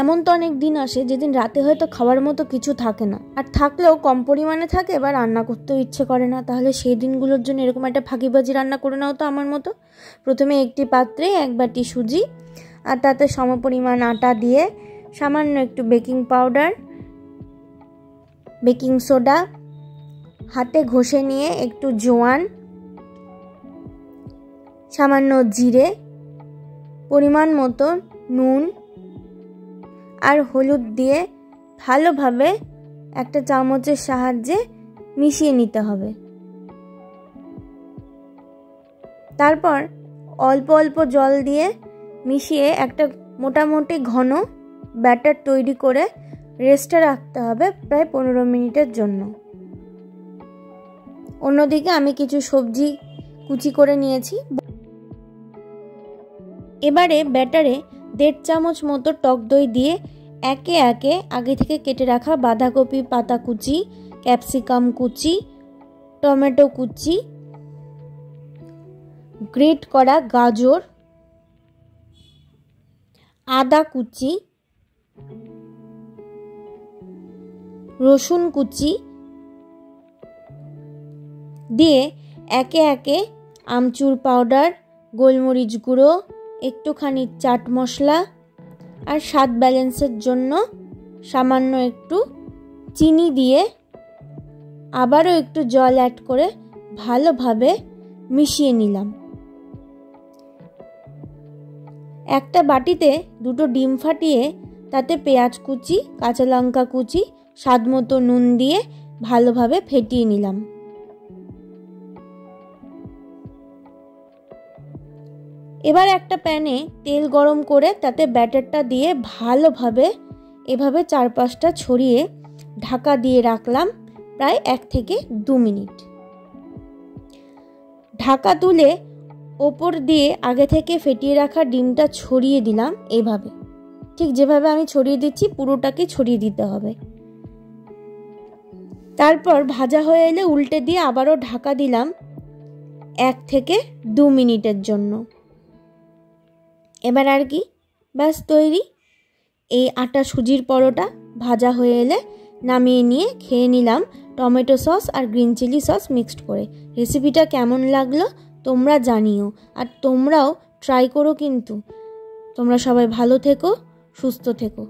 এমন তো অনেক দিন আসে যেদিন রাতে হয়তো খাওয়ার মতো কিছু থাকে না, আর থাকলেও কম পরিমাণে থাকে বা রান্না করতেও ইচ্ছে করে না। তাহলে সেই দিনগুলোর জন্য এরকম একটা ফাঁকিবাজি রান্না করে নাও তো আমার মতো। প্রথমে একটি পাত্রে 1 বাটি সুজি আর তাতে সমপরিমাণ আটা দিয়ে সামান্য একটু বেকিং পাউডার, বেকিং সোডা, হাতে ঘষে নিয়ে একটু জোয়ান, সামান্য জিরে, পরিমাণ মতো নুন আর হলুদ দিয়ে ভালোভাবে একটা চামচের সাহায্যে মিশিয়ে নিতে হবে। তারপর অল্প অল্প জল দিয়ে মিশিয়ে একটা মোটামুটি ঘন ব্যাটার তৈরি করে রেস্টে রাখতে হবে প্রায় 15 মিনিটের জন্য। অন্যদিকে আমি কিছু সবজি কুচি করে নিয়েছি। এবারে ব্যাটারে 1.5 চামচ মতো টক দই দিয়ে একে একে আগে থেকে কেটে রাখা বাঁধাকপি পাতা কুচি, ক্যাপসিকাম কুচি, টমেটো কুচি, গ্রেট করা গাজর, আদা কুচি, রসুন কুচি দিয়ে একে একে আমচুর পাউডার, গোলমরিচ গুঁড়ো, একটুখানি চাট মশলা আর স্বাদ ব্যালেন্সের জন্য সামান্য একটু চিনি দিয়ে আবারও একটু জল অ্যাড করে ভালোভাবে মিশিয়ে নিলাম। একটা বাটিতে 2টো ডিম ফাটিয়ে তাতে পেঁয়াজ কুচি, কাঁচা লঙ্কা কুচি, স্বাদ মতো নুন দিয়ে ভালোভাবে ফেটিয়ে নিলাম। এবার একটা প্যানে তেল গরম করে তাতে ব্যাটারটা দিয়ে ভালোভাবে এভাবে চারপাশটা ছড়িয়ে ঢাকা দিয়ে রাখলাম প্রায় 1 থেকে 2 মিনিট। ঢাকা তুলে ওপর দিয়ে আগে থেকে ফেটিয়ে রাখা ডিমটা ছড়িয়ে দিলাম। এভাবে ঠিক যেভাবে আমি ছড়িয়ে দিচ্ছি পুরোটাকে ছড়িয়ে দিতে হবে। তারপর ভাজা হয়ে এলে উল্টে দিয়ে আবারও ঢাকা দিলাম 1 থেকে 2 মিনিটের জন্য। এবার আর কি, ব্যাস তৈরি এই আটা সুজির পরোটা। ভাজা হয়ে এলে নামিয়ে নিয়ে খেয়ে নিলাম টমেটো সস আর গ্রিন চিলি সস মিক্সড করে। রেসিপিটা কেমন লাগলো তোমরা জানিও, আর তোমরাও ট্রাই করো কিন্তু। তোমরা সবাই ভালো থেকো, সুস্থ থেকো।